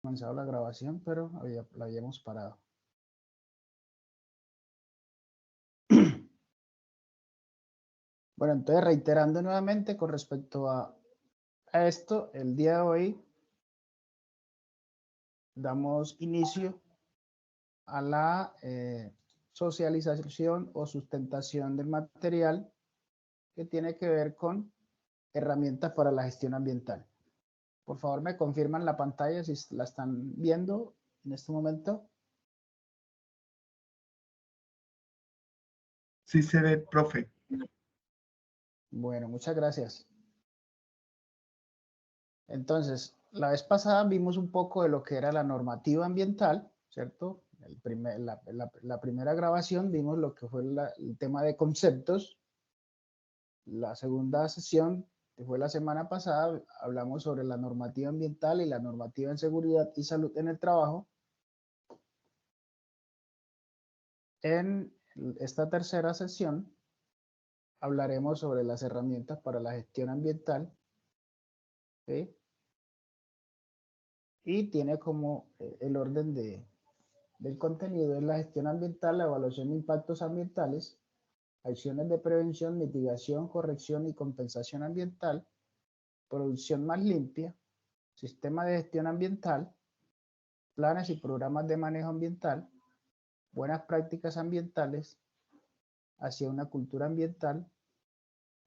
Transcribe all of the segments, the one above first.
comenzado la grabación, pero la habíamos parado. Bueno, entonces reiterando nuevamente con respecto a esto, el día de hoy damos inicio a la socialización o sustentación del material que tiene que ver con herramientas para la gestión ambiental. Por favor, me confirman la pantalla si la están viendo en este momento. Sí se ve, profe. Bueno, muchas gracias. Entonces, la vez pasada vimos un poco de lo que era la normativa ambiental, ¿cierto? La primera grabación vimos lo que fue el tema de conceptos. La segunda sesión, que fue la semana pasada, hablamos sobre la normativa ambiental y la normativa en seguridad y salud en el trabajo. En esta tercera sesión hablaremos sobre las herramientas para la gestión ambiental, ¿sí? Y tiene como el orden del contenido en la gestión ambiental, la evaluación de impactos ambientales, acciones de prevención, mitigación, corrección y compensación ambiental, producción más limpia, sistema de gestión ambiental, planes y programas de manejo ambiental, buenas prácticas ambientales, hacia una cultura ambiental,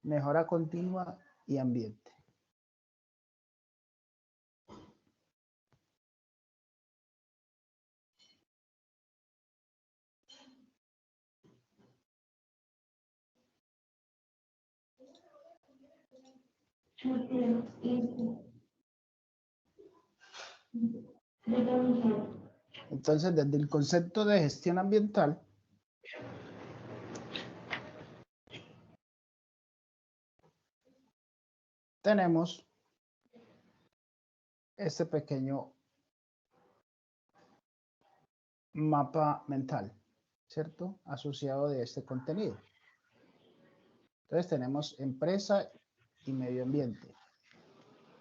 mejora continua y ambiente. Entonces, desde el concepto de gestión ambiental, tenemos este pequeño mapa mental, ¿cierto? Asociado de este contenido. Entonces tenemos empresa y medio ambiente,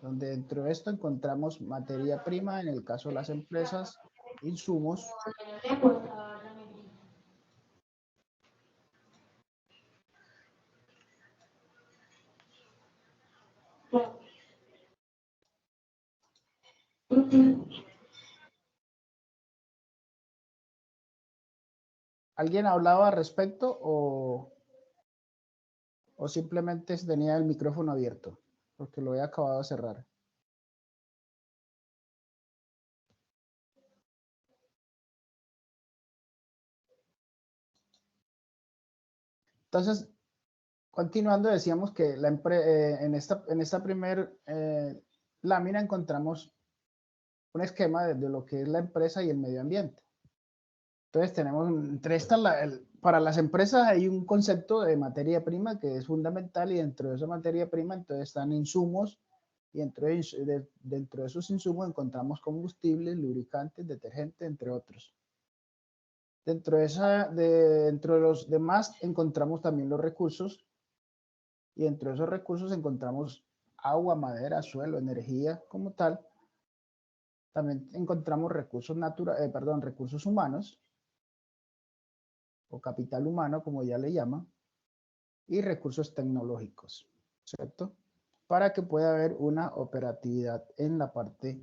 donde dentro de esto encontramos materia prima, en el caso de las empresas, insumos, ¿alguien hablaba al respecto o simplemente tenía el micrófono abierto? Porque lo he acabado de cerrar. Entonces, continuando, decíamos que en esta primera lámina encontramos un esquema de lo que es la empresa y el medio ambiente. Entonces tenemos, entre estas, para las empresas hay un concepto de materia prima que es fundamental, y dentro de esa materia prima entonces están insumos, y dentro de esos insumos encontramos combustibles, lubricantes, detergentes, entre otros. Dentro de los demás encontramos también los recursos, y dentro de esos recursos encontramos agua, madera, suelo, energía como tal. También encontramos recursos humanos, o capital humano, como ya le llaman, y recursos tecnológicos, ¿cierto? Para que pueda haber una operatividad en la parte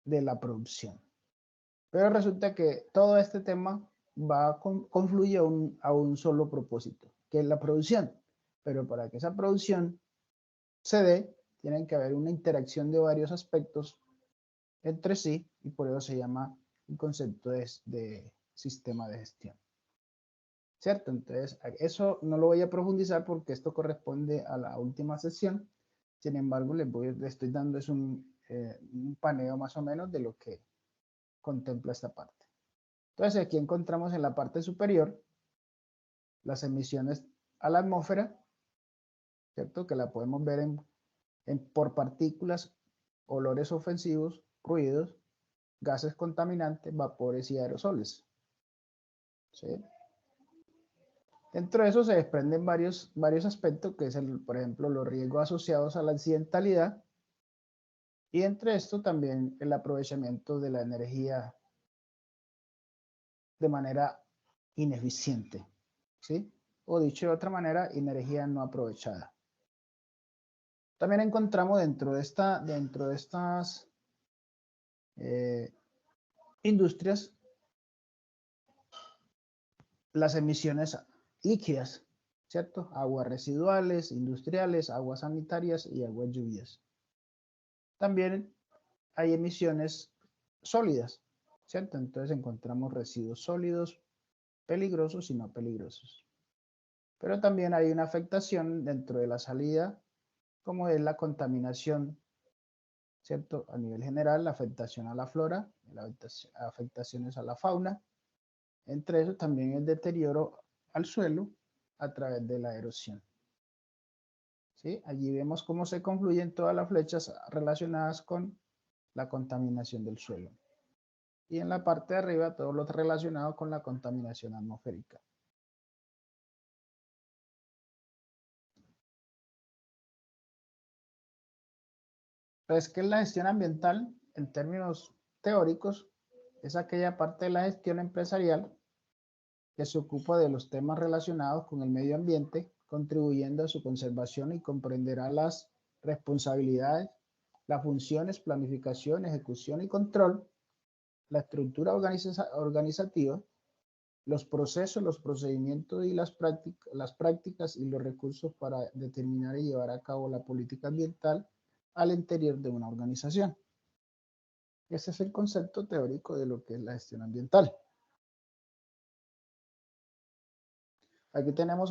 de la producción. Pero resulta que todo este tema confluye a un solo propósito, que es la producción. Pero para que esa producción se dé, tienen que haber una interacción de varios aspectos entre sí, y por eso se llama el concepto de sistema de gestión. ¿Cierto? Entonces, eso no lo voy a profundizar porque esto corresponde a la última sesión. Sin embargo, les estoy dando un paneo más o menos de lo que contempla esta parte. Entonces, aquí encontramos en la parte superior las emisiones a la atmósfera, ¿cierto? Que la podemos ver por partículas, olores ofensivos, ruidos, gases contaminantes, vapores y aerosoles. ¿Sí? Dentro de eso se desprenden varios aspectos, que es, por ejemplo, los riesgos asociados a la accidentalidad, Y entre esto también el aprovechamiento de la energía de manera ineficiente, ¿sí? O dicho de otra manera, energía no aprovechada. También encontramos dentro de estas industrias las emisiones líquidas, ¿cierto? Aguas residuales, industriales, aguas sanitarias y aguas lluvias. También hay emisiones sólidas, ¿cierto? Entonces encontramos residuos sólidos, peligrosos y no peligrosos. Pero también hay una afectación dentro de la salida, como es la contaminación, ¿cierto? A nivel general, la afectación a la flora, afectaciones a la fauna. Entre eso también el deterioro al suelo a través de la erosión. ¿Sí? Allí vemos cómo se confluyen todas las flechas relacionadas con la contaminación del suelo. Y en la parte de arriba todo lo relacionado con la contaminación atmosférica. Entonces, ¿qué es la gestión ambiental? En términos teóricos, es aquella parte de la gestión empresarial que se ocupa de los temas relacionados con el medio ambiente, contribuyendo a su conservación y comprenderá las responsabilidades, las funciones, planificación, ejecución y control, la estructura organizativa, los procesos, los procedimientos y las prácticas y los recursos para determinar y llevar a cabo la política ambiental al interior de una organización. Ese es el concepto teórico de lo que es la gestión ambiental. Aquí tenemos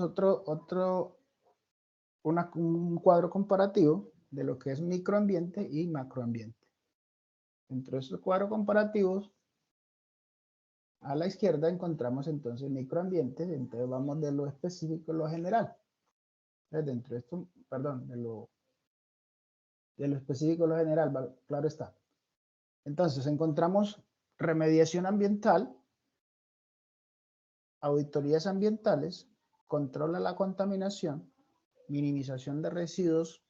un cuadro comparativo de lo que es microambiente y macroambiente. Dentro de estos cuadros comparativos, a la izquierda encontramos entonces microambientes, entonces vamos de lo específico a lo general. Entonces, dentro de esto, perdón, de lo específico a lo general, claro está. Entonces encontramos remediación ambiental, auditorías ambientales, control a la contaminación, minimización de residuos,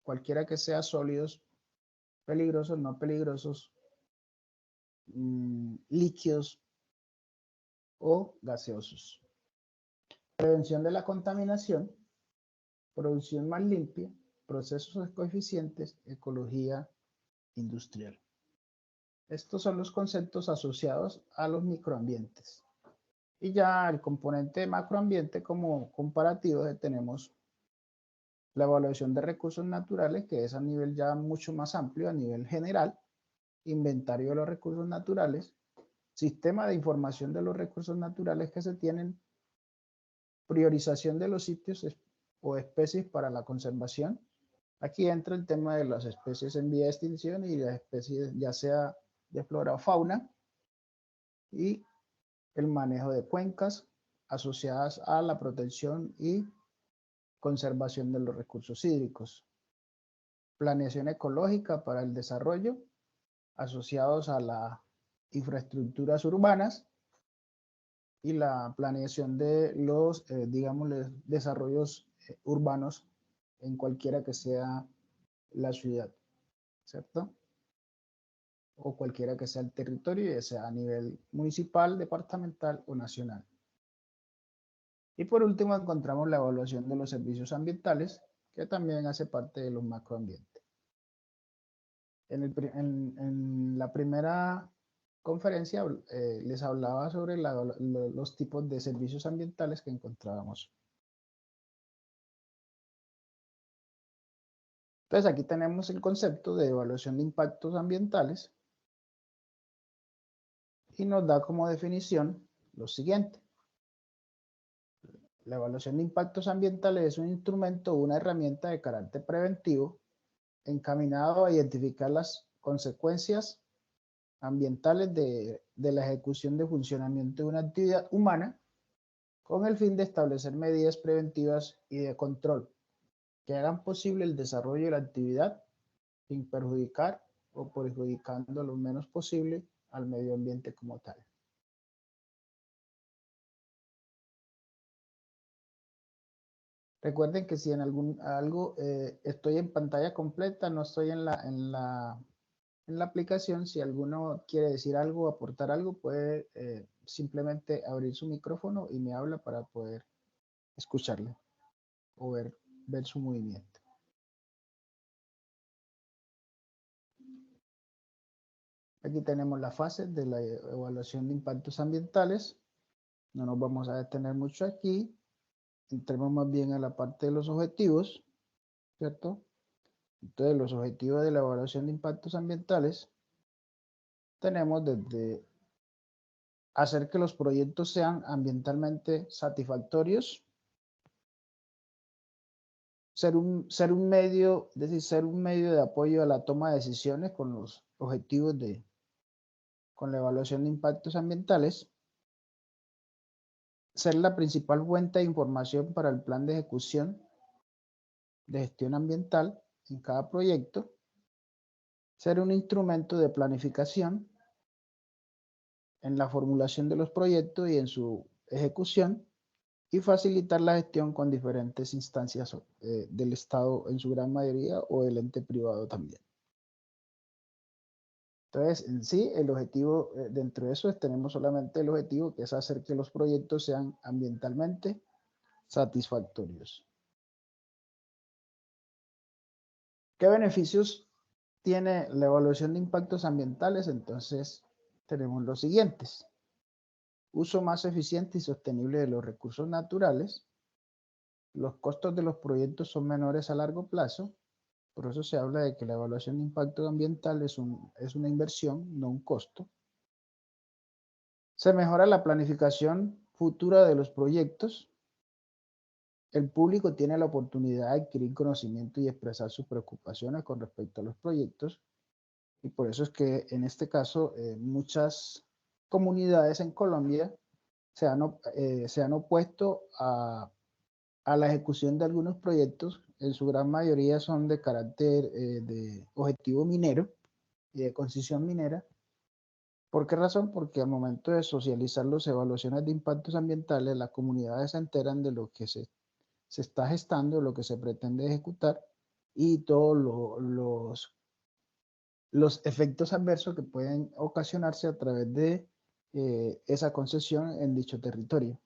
cualquiera que sea sólidos, peligrosos, no peligrosos, líquidos o gaseosos. Prevención de la contaminación, producción más limpia, procesos coeficientes, ecología industrial. Estos son los conceptos asociados a los microambientes. Y ya el componente de macroambiente como comparativo tenemos la evaluación de recursos naturales, que es a nivel ya mucho más amplio, a nivel general, inventario de los recursos naturales, sistema de información de los recursos naturales que se tienen, priorización de los sitios o especies para la conservación. Aquí entra el tema de las especies en vía de extinción y las especies ya sea de flora o fauna, y el manejo de cuencas asociadas a la protección y conservación de los recursos hídricos. Planeación ecológica para el desarrollo asociados a las infraestructuras urbanas y la planeación de los, digamos, desarrollos urbanos en cualquiera que sea la ciudad, ¿cierto? O cualquiera que sea el territorio, ya sea a nivel municipal, departamental o nacional. Y por último encontramos la evaluación de los servicios ambientales, que también hace parte de los macroambientes. En la primera conferencia les hablaba sobre los tipos de servicios ambientales que encontrábamos. Entonces aquí tenemos el concepto de evaluación de impactos ambientales y nos da como definición lo siguiente. La evaluación de impactos ambientales es un instrumento o una herramienta de carácter preventivo encaminado a identificar las consecuencias ambientales de la ejecución de funcionamiento de una actividad humana con el fin de establecer medidas preventivas y de control que hagan posible el desarrollo de la actividad sin perjudicar o perjudicando lo menos posible al medio ambiente como tal. Recuerden que si en algo estoy en pantalla completa, no estoy en la aplicación, si alguno quiere decir algo, aportar algo, puede simplemente abrir su micrófono y me habla para poder escucharle o ver su movimiento. Aquí tenemos la fase de la evaluación de impactos ambientales. No nos vamos a detener mucho aquí. Entremos más bien a la parte de los objetivos, ¿cierto? Entonces, los objetivos de la evaluación de impactos ambientales tenemos desde hacer que los proyectos sean ambientalmente satisfactorios, ser un medio, es decir, ser un medio de apoyo a la toma de decisiones con los objetivos con la evaluación de impactos ambientales, ser la principal fuente de información para el plan de ejecución de gestión ambiental en cada proyecto, ser un instrumento de planificación en la formulación de los proyectos y en su ejecución, y facilitar la gestión con diferentes instancias del Estado en su gran mayoría o del ente privado también. Entonces, en sí, el objetivo, dentro de eso tenemos solamente el objetivo que es hacer que los proyectos sean ambientalmente satisfactorios. ¿Qué beneficios tiene la evaluación de impactos ambientales? Entonces, tenemos los siguientes. Uso más eficiente y sostenible de los recursos naturales. Los costos de los proyectos son menores a largo plazo. Por eso se habla de que la evaluación de impacto ambiental es una inversión, no un costo. Se mejora la planificación futura de los proyectos. El público tiene la oportunidad de adquirir conocimiento y expresar sus preocupaciones con respecto a los proyectos. Y por eso es que en este caso muchas comunidades en Colombia se han opuesto a la ejecución de algunos proyectos. En su gran mayoría son de carácter de objetivo minero y de concesión minera. ¿Por qué razón? Porque al momento de socializar las evaluaciones de impactos ambientales, las comunidades se enteran de lo que se está gestando, lo que se pretende ejecutar y todos los efectos adversos que pueden ocasionarse a través de esa concesión en dicho territorio.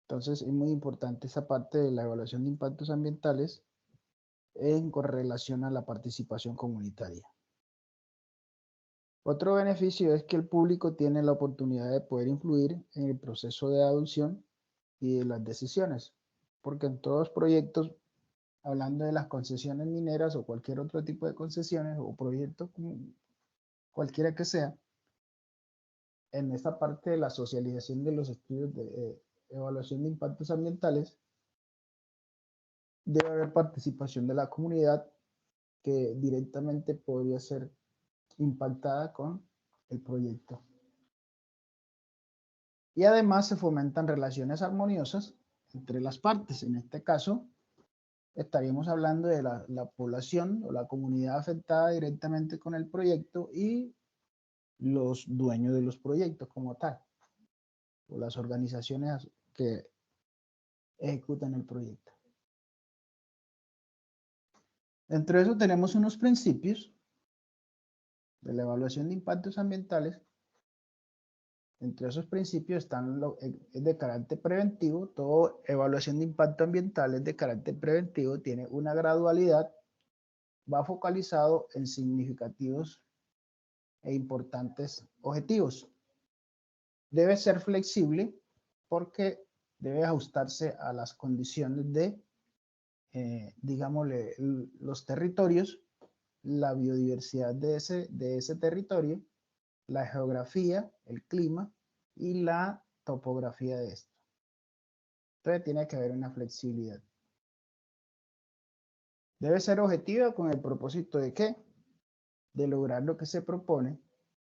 Entonces es muy importante esa parte de la evaluación de impactos ambientales en correlación a la participación comunitaria. Otro beneficio es que el público tiene la oportunidad de poder influir en el proceso de adopción y de las decisiones, porque en todos los proyectos, hablando de las concesiones mineras o cualquier otro tipo de concesiones o proyectos, cualquiera que sea, en esta parte de la socialización de los estudios de evaluación de impactos ambientales, debe haber participación de la comunidad que directamente podría ser impactada con el proyecto. Y además se fomentan relaciones armoniosas entre las partes. En este caso, estaríamos hablando de la población o la comunidad afectada directamente con el proyecto y los dueños de los proyectos como tal, o las organizaciones que ejecutan el proyecto. Dentro de eso tenemos unos principios de la evaluación de impactos ambientales. Entre esos principios están es de carácter preventivo. Toda evaluación de impacto ambiental es de carácter preventivo, tiene una gradualidad, va focalizado en significativos e importantes objetivos. Debe ser flexible porque debe ajustarse a las condiciones de, digámosle, los territorios, la biodiversidad de ese territorio, la geografía, el clima y la topografía de esto. Entonces tiene que haber una flexibilidad. Debe ser objetiva con el propósito de ¿qué? De lograr lo que se propone,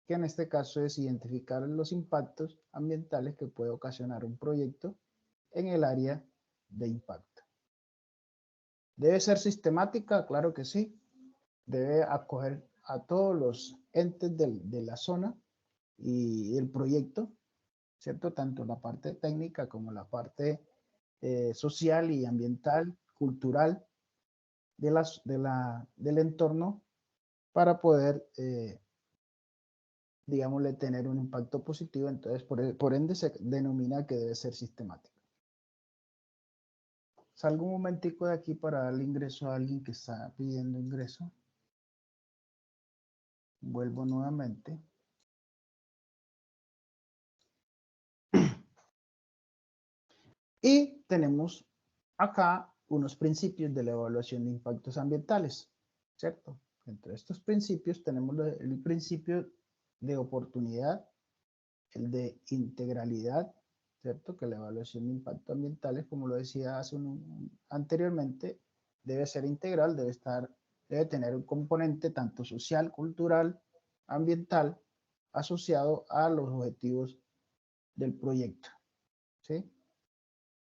que en este caso es identificar los impactos ambientales que puede ocasionar un proyecto en el área de impacto. ¿Debe ser sistemática? Claro que sí. Debe acoger a todos los entes de la zona y el proyecto, ¿cierto? Tanto la parte técnica como la parte social y ambiental, cultural del entorno para poder, digámosle, tener un impacto positivo. Entonces, por ende, se denomina que debe ser sistemático. Salgo un momentico de aquí para darle ingreso a alguien que está pidiendo ingreso. Vuelvo nuevamente. Y tenemos acá unos principios de la evaluación de impactos ambientales, ¿cierto? Entre estos principios tenemos el principio de oportunidad, el de integralidad, ¿cierto? Que la evaluación de impactos ambientales, como lo decía anteriormente, debe ser integral, debe tener un componente tanto social, cultural, ambiental, asociado a los objetivos del proyecto, ¿sí?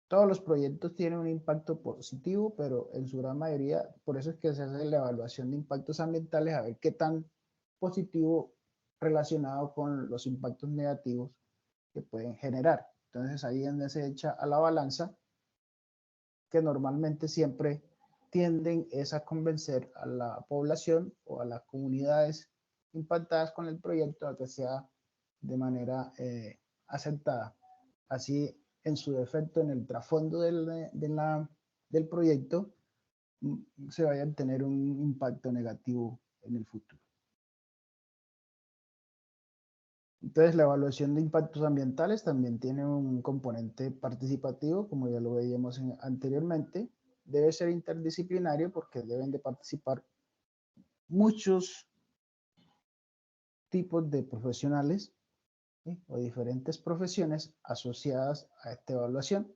Todos los proyectos tienen un impacto positivo, pero en su gran mayoría, por eso es que se hace la evaluación de impactos ambientales, a ver qué tan positivo relacionado con los impactos negativos que pueden generar. Entonces ahí es donde se echa a la balanza, que normalmente siempre tienden es a convencer a la población o a las comunidades impactadas con el proyecto a que sea de manera aceptada. Así, en su defecto, en el trasfondo del proyecto, se vaya a tener un impacto negativo en el futuro. Entonces, la evaluación de impactos ambientales también tiene un componente participativo, como ya lo veíamos anteriormente. Debe ser interdisciplinario porque deben de participar muchos tipos de profesionales, ¿sí? O diferentes profesiones asociadas a esta evaluación,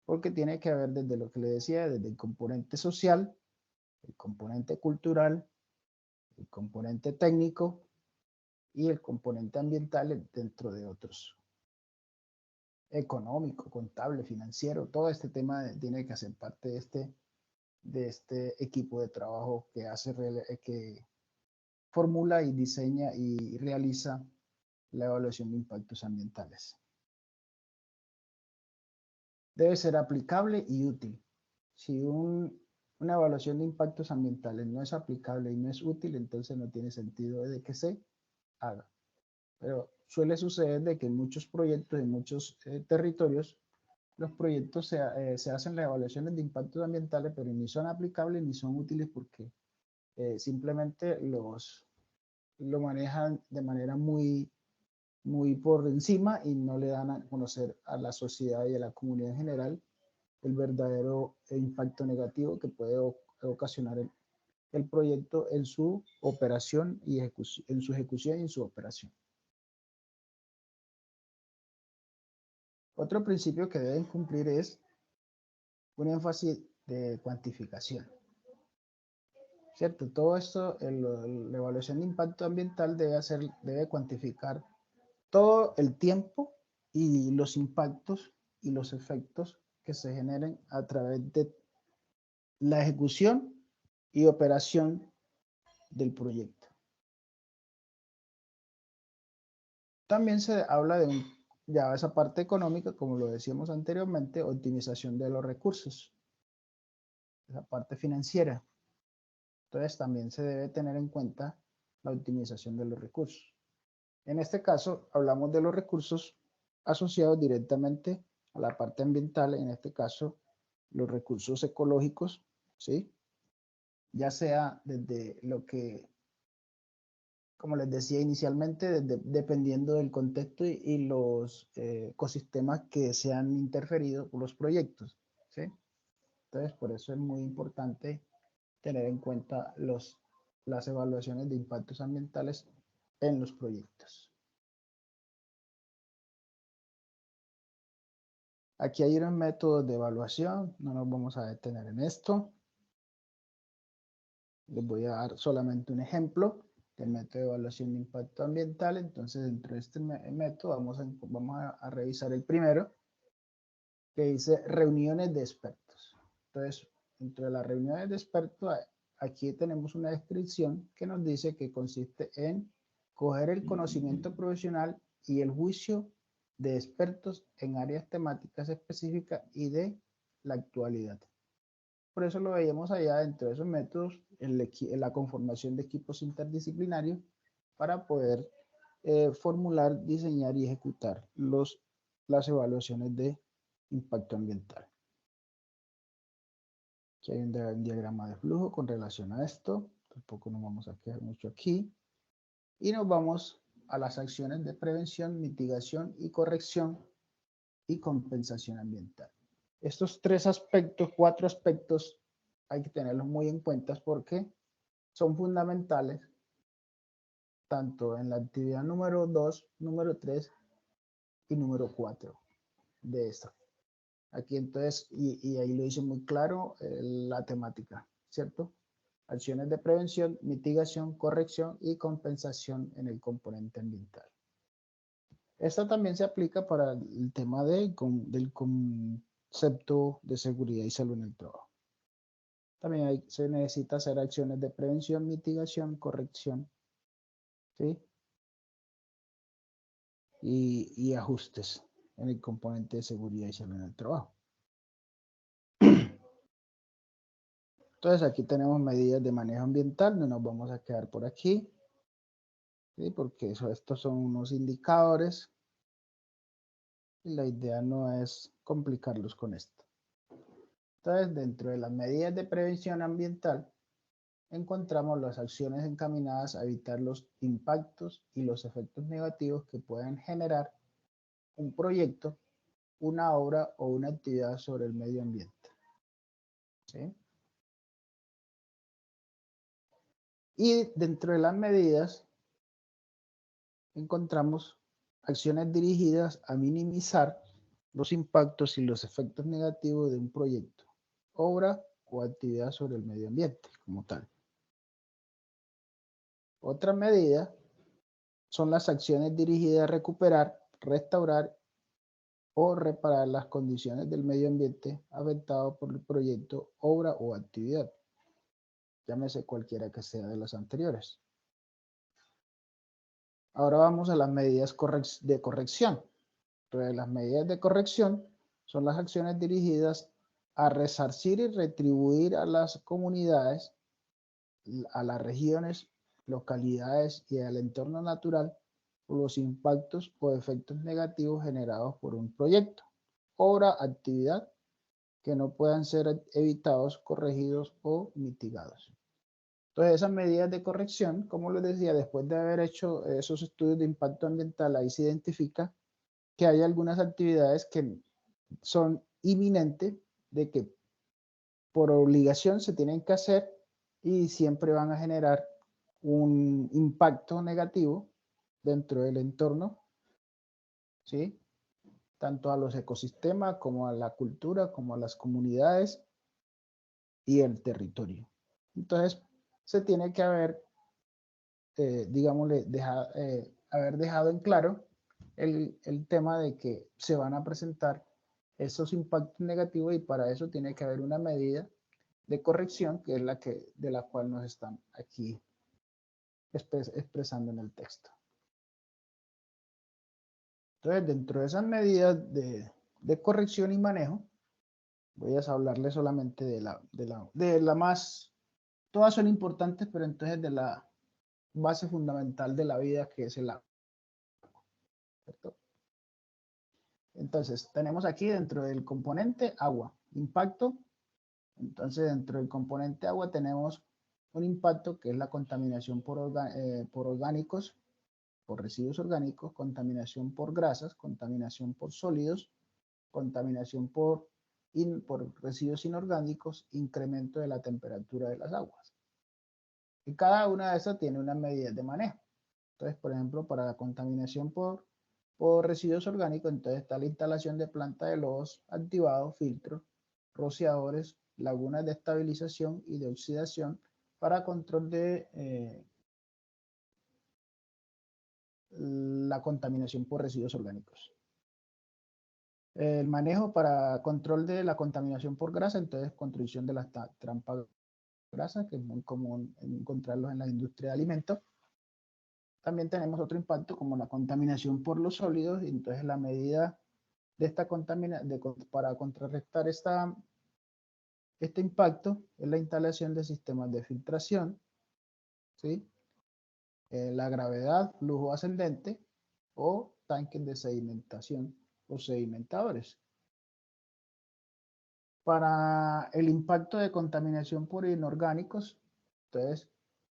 porque tiene que haber desde lo que le decía, desde el componente social, el componente cultural, el componente técnico y el componente ambiental dentro de otros. Económico, contable, financiero, todo este tema tiene que hacer parte de este equipo de trabajo que formula y diseña y realiza la evaluación de impactos ambientales. Debe ser aplicable y útil. Si una evaluación de impactos ambientales no es aplicable y no es útil, entonces no tiene sentido de que se haga. Pero suele suceder de que en muchos proyectos, en muchos territorios, los proyectos se hacen las evaluaciones de impactos ambientales, pero ni son aplicables ni son útiles porque simplemente lo manejan de manera muy por encima y no le dan a conocer a la sociedad y a la comunidad en general el verdadero impacto negativo que puede ocasionar el proyecto en su operación y en su ejecución y en su operación. Otro principio que deben cumplir es un énfasis de cuantificación. ¿Cierto? Todo esto, la evaluación de impacto ambiental debe cuantificar todo el tiempo y los impactos y los efectos que se generen a través de la ejecución y operación del proyecto. También se habla de ya esa parte económica, como lo decíamos anteriormente, optimización de los recursos, esa parte financiera. Entonces también se debe tener en cuenta la optimización de los recursos. En este caso, hablamos de los recursos asociados directamente a la parte ambiental, en este caso, los recursos ecológicos, ¿sí? Ya sea desde lo que, como les decía inicialmente, dependiendo del contexto y los ecosistemas que se han interferido por los proyectos, ¿sí? Entonces, por eso es muy importante tener en cuenta las evaluaciones de impactos ambientales en los proyectos. Aquí hay unos métodos de evaluación, no nos vamos a detener en esto. Les voy a dar solamente un ejemplo del método de evaluación de impacto ambiental. Entonces, dentro de este método vamos a revisar el primero, que dice reuniones de expertos. Entonces, dentro de las reuniones de expertos, aquí tenemos una descripción que nos dice que consiste en coger el conocimiento profesional y el juicio de expertos en áreas temáticas específicas y de la actualidad. Por eso lo veíamos allá dentro de esos métodos, en la conformación de equipos interdisciplinarios para poder formular, diseñar y ejecutar las evaluaciones de impacto ambiental. Aquí hay un diagrama de flujo con relación a esto. Tampoco nos vamos a quedar mucho aquí. Y nos vamos a las acciones de prevención, mitigación y corrección y compensación ambiental. Estos tres aspectos, cuatro aspectos, hay que tenerlos muy en cuenta porque son fundamentales tanto en la actividad número 2, número 3 y número 4 de esta. Aquí entonces, y ahí lo hice muy claro la temática, ¿cierto? Acciones de prevención, mitigación, corrección y compensación en el componente ambiental. Esta también se aplica para el tema del concepto de seguridad y salud en el trabajo. También se necesita hacer acciones de prevención, mitigación, corrección, ¿sí? Y ajustes en el componente de seguridad y salud en el trabajo. Entonces aquí tenemos medidas de manejo ambiental, no nos vamos a quedar por aquí, ¿sí? Porque estos son unos indicadores y la idea no es complicarlos con esto. Entonces, dentro de las medidas de prevención ambiental, encontramos las acciones encaminadas a evitar los impactos y los efectos negativos que pueden generar un proyecto, una obra o una actividad sobre el medio ambiente. ¿Sí? Y dentro de las medidas encontramos acciones dirigidas a minimizar los impactos y los efectos negativos de un proyecto, obra o actividad sobre el medio ambiente como tal. Otra medida son las acciones dirigidas a recuperar, restaurar o reparar las condiciones del medio ambiente afectado por el proyecto, obra o actividad. Llámese cualquiera que sea de las anteriores. Ahora vamos a las medidas de corrección. Entonces, las medidas de corrección son las acciones dirigidas a resarcir y retribuir a las comunidades, a las regiones, localidades y al entorno natural por los impactos o efectos negativos generados por un proyecto, obra, actividad que no puedan ser evitados, corregidos o mitigados. Entonces, esas medidas de corrección, como les decía, después de haber hecho esos estudios de impacto ambiental, ahí se identifica que hay algunas actividades que son inminentes de que por obligación se tienen que hacer y siempre van a generar un impacto negativo dentro del entorno, ¿sí? Tanto a los ecosistemas como a la cultura, como a las comunidades y el territorio. Entonces, se tiene que haber, digámosle, haber dejado en claro el tema de que se van a presentar esos impactos negativos y para eso tiene que haber una medida de corrección que es de la cual nos están aquí expresando en el texto. Entonces, dentro de esas medidas de corrección y manejo, voy a hablarles solamente de la más, todas son importantes, pero entonces de la base fundamental de la vida que es el agua, ¿cierto? Entonces, tenemos aquí dentro del componente agua, impacto. Entonces, dentro del componente agua tenemos un impacto que es la contaminación por orgánicos, por residuos orgánicos, contaminación por grasas, contaminación por sólidos, contaminación por residuos inorgánicos, incremento de la temperatura de las aguas. Y cada una de esas tiene unas medidas de manejo. Entonces, por ejemplo, para la contaminación por residuos orgánicos, entonces está la instalación de planta de lodos activados, filtros, rociadores, lagunas de estabilización y de oxidación para control de la contaminación por residuos orgánicos. El manejo para control de la contaminación por grasa, entonces construcción de las trampas grasa, que es muy común encontrarlos en la industria de alimentos. También tenemos otro impacto como la contaminación por los sólidos, y entonces la medida de esta para contrarrestar esta Este impacto es la instalación de sistemas de filtración, ¿sí? La gravedad, flujo ascendente o tanques de sedimentación o sedimentadores. Para el impacto de contaminación por inorgánicos, entonces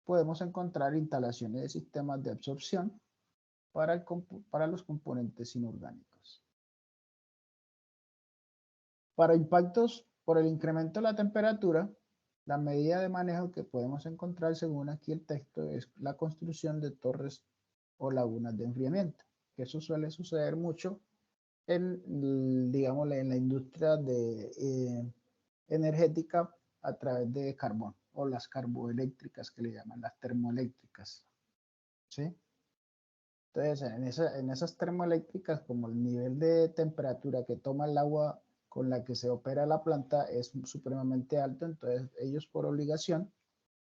podemos encontrar instalaciones de sistemas de absorción para los componentes inorgánicos. Para impactos por el incremento de la temperatura, la medida de manejo que podemos encontrar según aquí el texto es la construcción de torres o lagunas de enfriamiento, que eso suele suceder mucho en, digamos, en la industria energética a través de carbón o las carboeléctricas que le llaman las termoeléctricas, ¿sí? Entonces, en esas termoeléctricas, como el nivel de temperatura que toma el agua con la que se opera la planta es supremamente alto, entonces ellos por obligación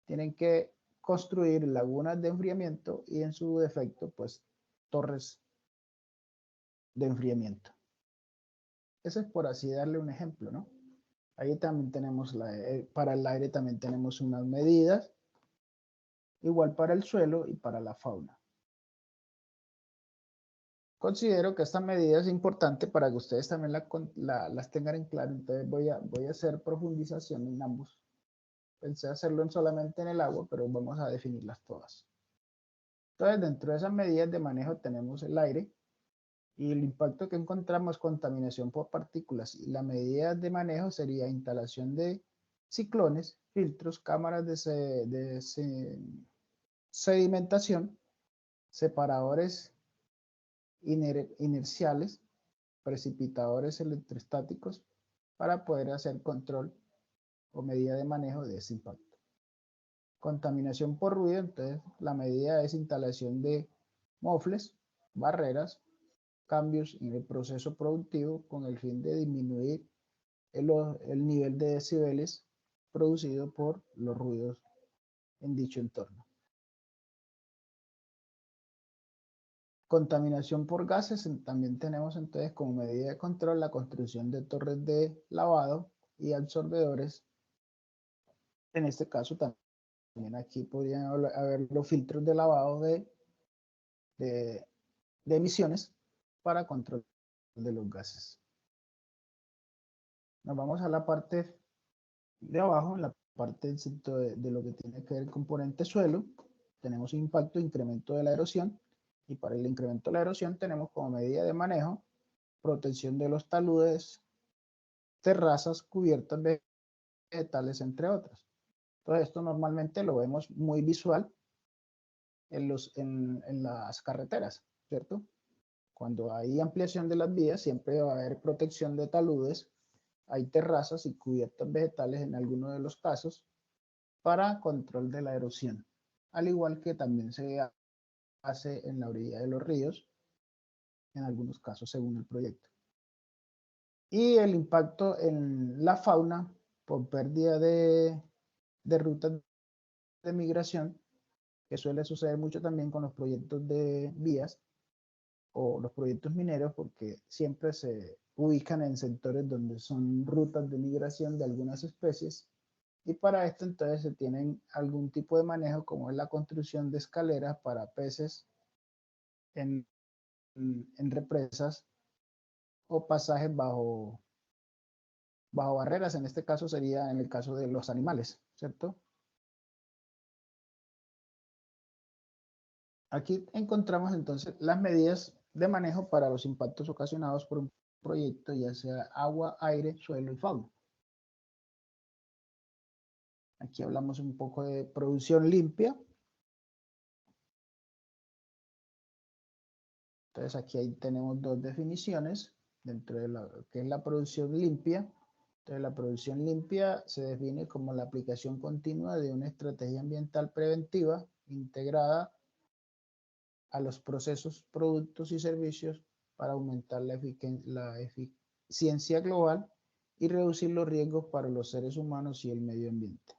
tienen que construir lagunas de enfriamiento y en su defecto, pues, torres de enfriamiento. Ese es por así darle un ejemplo, ¿no? Ahí también tenemos, para el aire también tenemos unas medidas, igual para el suelo y para la fauna. Considero que esta medida es importante para que ustedes también las tengan en claro, entonces voy a hacer profundización en ambos. Pensé hacerlo solamente en el agua, pero vamos a definirlas todas. Entonces, dentro de esas medidas de manejo tenemos el aire y el impacto que encontramos, contaminación por partículas. Y la medida de manejo sería instalación de ciclones, filtros, cámaras de sedimentación, separadores inerciales, precipitadores electrostáticos para poder hacer control o medida de manejo de ese impacto. Contaminación por ruido, entonces la medida es instalación de mofles, barreras, cambios en el proceso productivo con el fin de disminuir el nivel de decibeles producido por los ruidos en dicho entorno. Contaminación por gases, también tenemos entonces como medida de control la construcción de torres de lavado y absorbedores. En este caso también aquí podrían haber los filtros de lavado de emisiones para control de los gases. Nos vamos a la parte de abajo, en la parte de lo que tiene que ver el componente suelo. Tenemos impacto, incremento de la erosión, y para el incremento de la erosión tenemos como medida de manejo protección de los taludes, terrazas, cubiertas vegetales, entre otras. Todo esto normalmente lo vemos muy visual en las carreteras, ¿cierto? Cuando hay ampliación de las vías, siempre va a haber protección de taludes, hay terrazas y cubiertas vegetales en algunos de los casos para control de la erosión, al igual que también se hace en la orilla de los ríos, en algunos casos según el proyecto. Y el impacto en la fauna por pérdida de rutas de migración, que suele suceder mucho también con los proyectos de vías o los proyectos mineros, porque siempre se ubican en sectores donde son rutas de migración de algunas especies, y para esto entonces se tienen algún tipo de manejo como es la construcción de escaleras para peces en, en represas o pasajes bajo barreras, en este caso sería en el caso de los animales, ¿cierto? Aquí encontramos entonces las medidas de manejo para los impactos ocasionados por un proyecto, ya sea agua, aire, suelo y fauna. Aquí hablamos un poco de producción limpia. Entonces aquí ahí tenemos dos definiciones dentro de lo que es la producción limpia. Entonces la producción limpia se define como la aplicación continua de una estrategia ambiental preventiva integrada a los procesos, productos y servicios para aumentar la eficiencia global y reducir los riesgos para los seres humanos y el medio ambiente.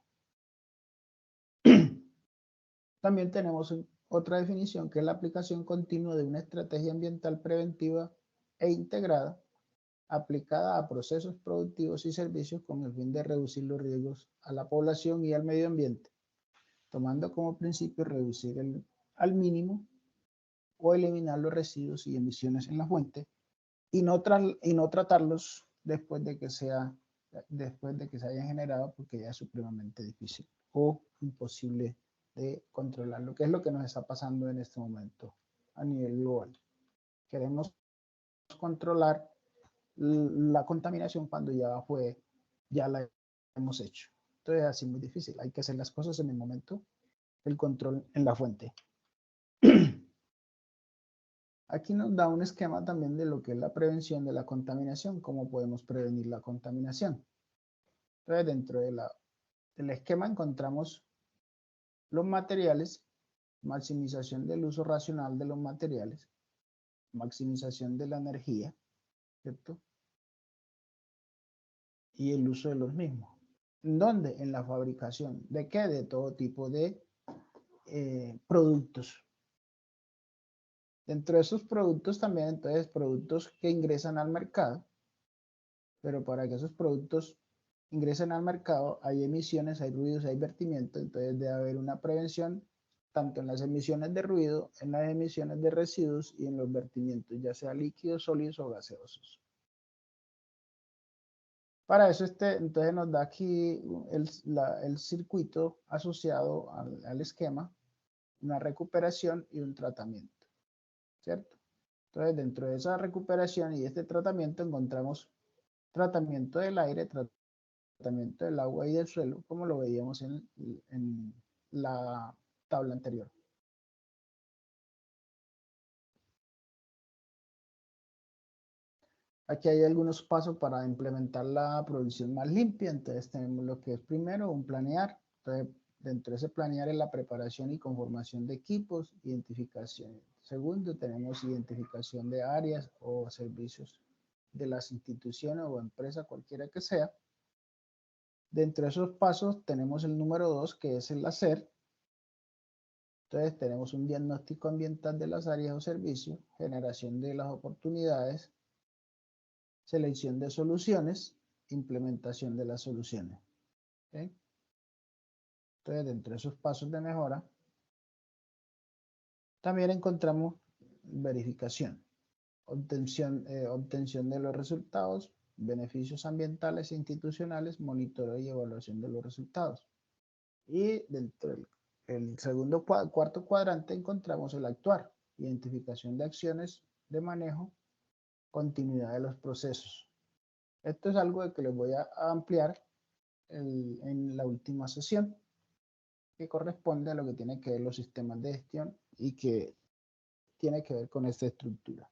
También tenemos otra definición que es la aplicación continua de una estrategia ambiental preventiva e integrada aplicada a procesos productivos y servicios con el fin de reducir los riesgos a la población y al medio ambiente, tomando como principio reducir al mínimo o eliminar los residuos y emisiones en la fuente y no tratarlos después de que se hayan generado, porque ya es supremamente difícil o imposible de controlarlo, que es lo que nos está pasando en este momento a nivel global. Queremos controlar la contaminación cuando ya la hemos hecho. Entonces, así muy difícil. Hay que hacer las cosas en el momento, el control en la fuente. Aquí nos da un esquema también de lo que es la prevención de la contaminación, cómo podemos prevenir la contaminación. Entonces, dentro del esquema encontramos los materiales, maximización del uso racional de los materiales, maximización de la energía, ¿cierto? Y el uso de los mismos. ¿Dónde? En la fabricación. ¿De qué? De todo tipo de productos. Dentro de esos productos también, entonces, productos que ingresan al mercado, pero para que esos productos ingresen al mercado hay emisiones, hay ruidos, hay vertimiento, entonces debe haber una prevención tanto en las emisiones de ruido, en las emisiones de residuos y en los vertimientos, ya sea líquidos, sólidos o gaseosos. Para eso entonces nos da aquí el circuito asociado al esquema, una recuperación y un tratamiento, ¿cierto? Entonces, dentro de esa recuperación y este tratamiento encontramos tratamiento del aire, tratamiento del agua y del suelo, como lo veíamos en la tabla anterior. Aquí hay algunos pasos para implementar la producción más limpia. Entonces tenemos lo que es primero un planear. Entonces, dentro de ese planear es la preparación y conformación de equipos, identificación. Segundo, tenemos identificación de áreas o servicios de las instituciones o empresas, cualquiera que sea. Dentro de esos pasos tenemos el número 2, que es el hacer. Entonces tenemos un diagnóstico ambiental de las áreas o servicios, generación de las oportunidades, selección de soluciones, implementación de las soluciones. ¿Okay? Entonces, dentro de esos pasos de mejora, también encontramos verificación, obtención de los resultados, beneficios ambientales e institucionales, monitoreo y evaluación de los resultados. Y dentro del segundo, cuarto cuadrante encontramos el actuar, identificación de acciones de manejo, continuidad de los procesos. Esto es algo de que les voy a ampliar en la última sesión, que corresponde a lo que tiene que ver los sistemas de gestión y que tiene que ver con esta estructura.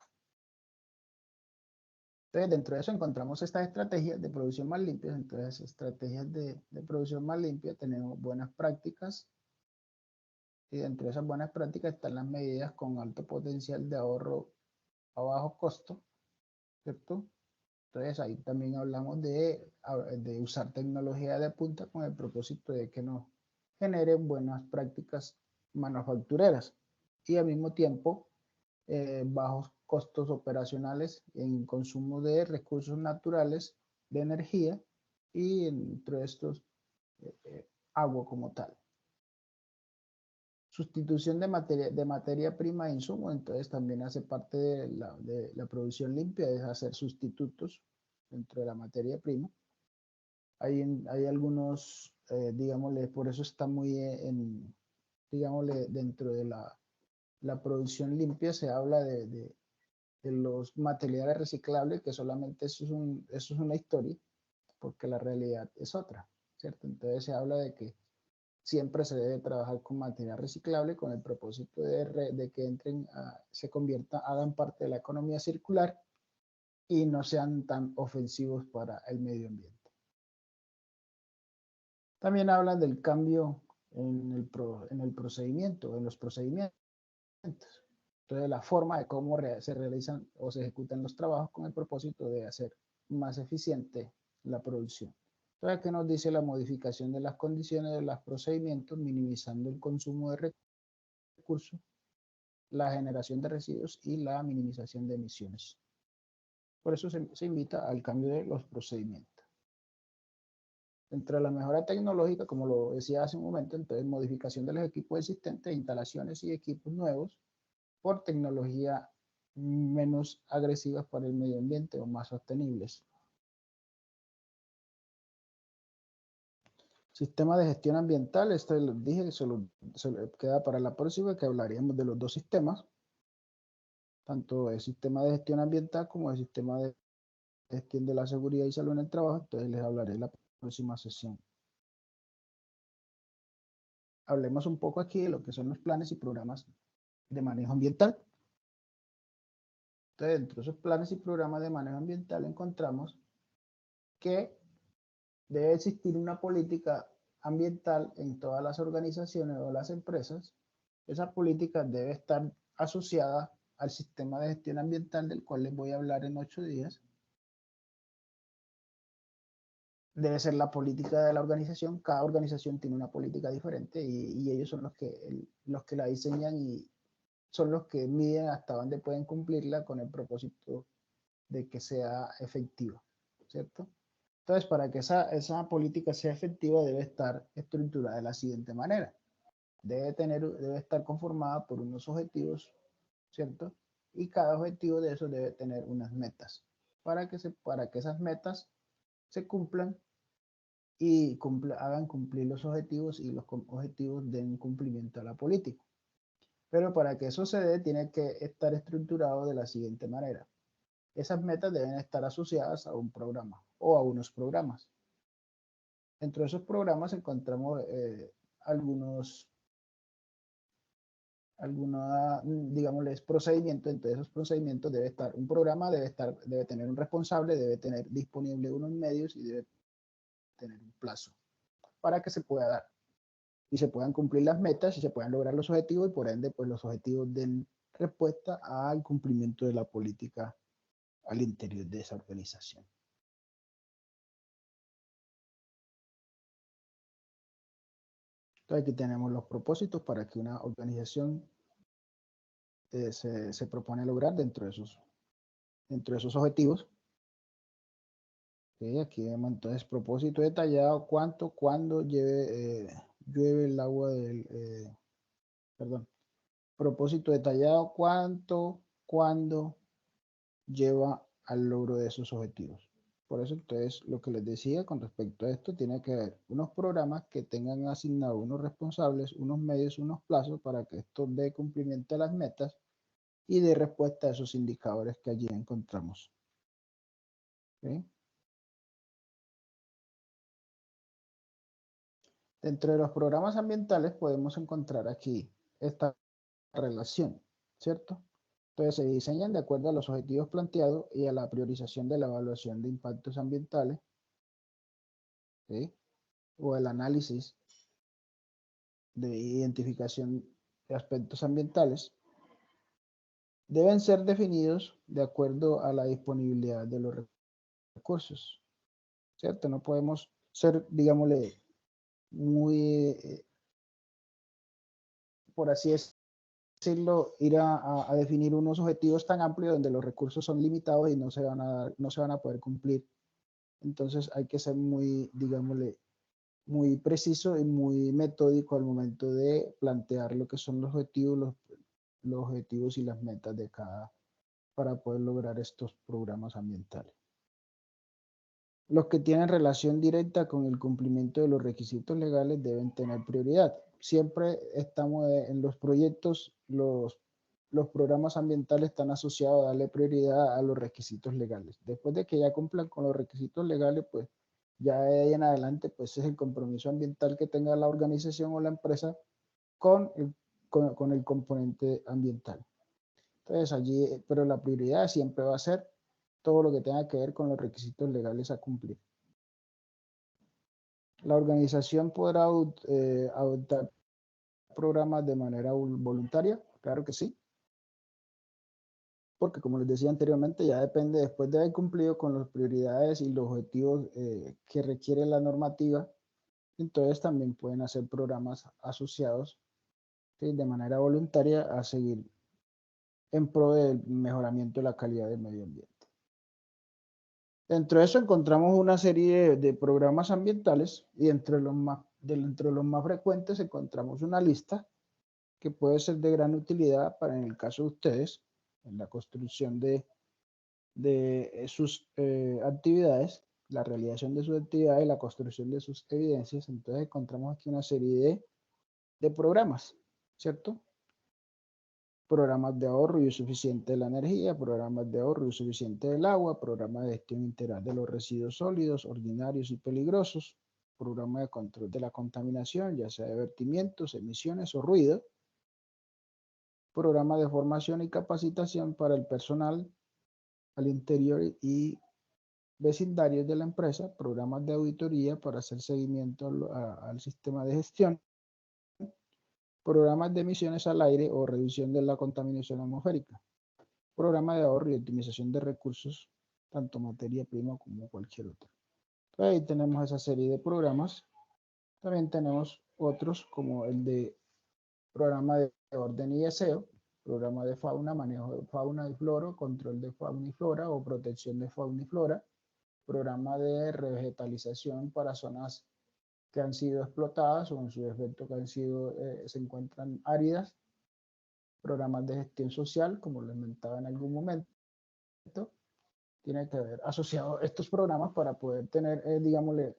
Entonces, dentro de eso encontramos estas estrategias de producción más limpias. Entonces, estrategias de producción más limpia, tenemos buenas prácticas, y dentro de esas buenas prácticas están las medidas con alto potencial de ahorro a bajo costo, ¿cierto? Entonces ahí también hablamos de usar tecnología de punta con el propósito de que nos genere buenas prácticas manufactureras y al mismo tiempo bajos costos operacionales en consumo de recursos naturales, de energía y entre estos agua como tal. Sustitución de materia prima e insumo, entonces también hace parte de la producción limpia, es hacer sustitutos dentro de la materia prima. Hay algunos, digámosle, por eso está muy digámosle, dentro de la producción limpia se habla de los materiales reciclables, que solamente eso es una historia, porque la realidad es otra, ¿cierto? Entonces se habla de que siempre se debe trabajar con material reciclable con el propósito de que se conviertan, hagan parte de la economía circular y no sean tan ofensivos para el medio ambiente. También hablan del cambio en el procedimiento, en los procedimientos. Entonces, la forma de cómo se realizan o se ejecutan los trabajos con el propósito de hacer más eficiente la producción. Entonces, ¿qué nos dice la modificación de las condiciones de los procedimientos, minimizando el consumo de recursos, la generación de residuos y la minimización de emisiones? Por eso se invita al cambio de los procedimientos. Entre la mejora tecnológica, como lo decía hace un momento, entonces modificación de los equipos existentes, instalaciones y equipos nuevos por tecnología menos agresivas para el medio ambiente o más sostenibles. Sistema de gestión ambiental, esto les dije, solo queda para la próxima, que hablaríamos de los dos sistemas, tanto el sistema de gestión ambiental como el sistema de gestión de la seguridad y salud en el trabajo, entonces les hablaré en la próxima sesión. Hablemos un poco aquí de lo que son los planes y programas de manejo ambiental. Entonces, dentro de esos planes y programas de manejo ambiental encontramos que debe existir una política ambiental en todas las organizaciones o las empresas. Esa política debe estar asociada al sistema de gestión ambiental del cual les voy a hablar en 8 días. Debe ser la política de la organización. Cada organización tiene una política diferente y ellos son los que la diseñan y son los que miden hasta dónde pueden cumplirla con el propósito de que sea efectiva, ¿cierto? Entonces, para que esa política sea efectiva, debe estar estructurada de la siguiente manera. Debe estar conformada por unos objetivos, ¿cierto? Y cada objetivo de esos debe tener unas metas para que esas metas se cumplan y hagan cumplir los objetivos y los objetivos den cumplimiento a la política. Pero para que eso se dé, tiene que estar estructurado de la siguiente manera. Esas metas deben estar asociadas a un programa o a unos programas. Dentro de esos programas encontramos algunos, digámosles, procedimientos. Entre esos procedimientos debe estar un programa, debe tener un responsable, debe tener disponible unos medios y debe tener un plazo para que se pueda dar y se puedan cumplir las metas y se puedan lograr los objetivos y por ende pues los objetivos den respuesta al cumplimiento de la política al interior de esa organización. Entonces aquí tenemos los propósitos para que una organización se propone lograr dentro de esos objetivos. Okay, aquí vemos entonces propósito detallado, cuánto, cuándo llueve el agua perdón, propósito detallado, cuánto, cuándo lleva al logro de esos objetivos. Por eso entonces lo que les decía con respecto a esto, tiene que haber unos programas que tengan asignados unos responsables, unos medios, unos plazos para que esto dé cumplimiento a las metas y dé respuesta a esos indicadores que allí encontramos. ¿Okay? Dentro de los programas ambientales podemos encontrar aquí esta relación, ¿cierto? Entonces se diseñan de acuerdo a los objetivos planteados y a la priorización de la evaluación de impactos ambientales, ¿sí? O el análisis de identificación de aspectos ambientales. Deben ser definidos de acuerdo a la disponibilidad de los recursos, ¿cierto? No podemos ser, digámosle, muy, por así decirlo, ir a definir unos objetivos tan amplios donde los recursos son limitados y no se van a poder cumplir. Entonces hay que ser muy, digámosle, muy preciso y muy metódico al momento de plantear lo que son los objetivos y las metas de para poder lograr estos programas ambientales. Los que tienen relación directa con el cumplimiento de los requisitos legales deben tener prioridad. Siempre estamos en los proyectos, los programas ambientales están asociados a darle prioridad a los requisitos legales. Después de que ya cumplan con los requisitos legales, pues ya de ahí en adelante, pues es el compromiso ambiental que tenga la organización o la empresa con el componente ambiental. Entonces allí, pero la prioridad siempre va a ser todo lo que tenga que ver con los requisitos legales a cumplir. La organización podrá adoptar programas de manera voluntaria, claro que sí, porque como les decía anteriormente, ya depende después de haber cumplido con las prioridades y los objetivos que requiere la normativa, entonces también pueden hacer programas asociados, ¿sí?, de manera voluntaria a seguir en pro del mejoramiento de la calidad del medio ambiente. Dentro de eso encontramos una serie de programas ambientales y dentro de los más frecuentes encontramos una lista que puede ser de gran utilidad para, en el caso de ustedes, en la construcción de sus actividades, la realización de sus actividades, la construcción de sus evidencias. Entonces encontramos aquí una serie de programas, ¿cierto? Programas de ahorro y uso eficiente de la energía, programas de ahorro y uso eficiente del agua, programa de gestión integral de los residuos sólidos, ordinarios y peligrosos, programa de control de la contaminación, ya sea de vertimientos, emisiones o ruido, programa de formación y capacitación para el personal al interior y vecindarios de la empresa, programas de auditoría para hacer seguimiento al sistema de gestión, programas de emisiones al aire o reducción de la contaminación atmosférica, programa de ahorro y optimización de recursos, tanto materia prima como cualquier otro. Ahí tenemos esa serie de programas. También tenemos otros como el de programa de orden y aseo, programa de fauna, manejo de fauna y flora, control de fauna y flora o protección de fauna y flora, programa de revegetalización para zonas que han sido explotadas o en su defecto que se encuentran áridas, programas de gestión social, como lo comentaba en algún momento, tiene que haber asociado estos programas para poder tener, digámosle,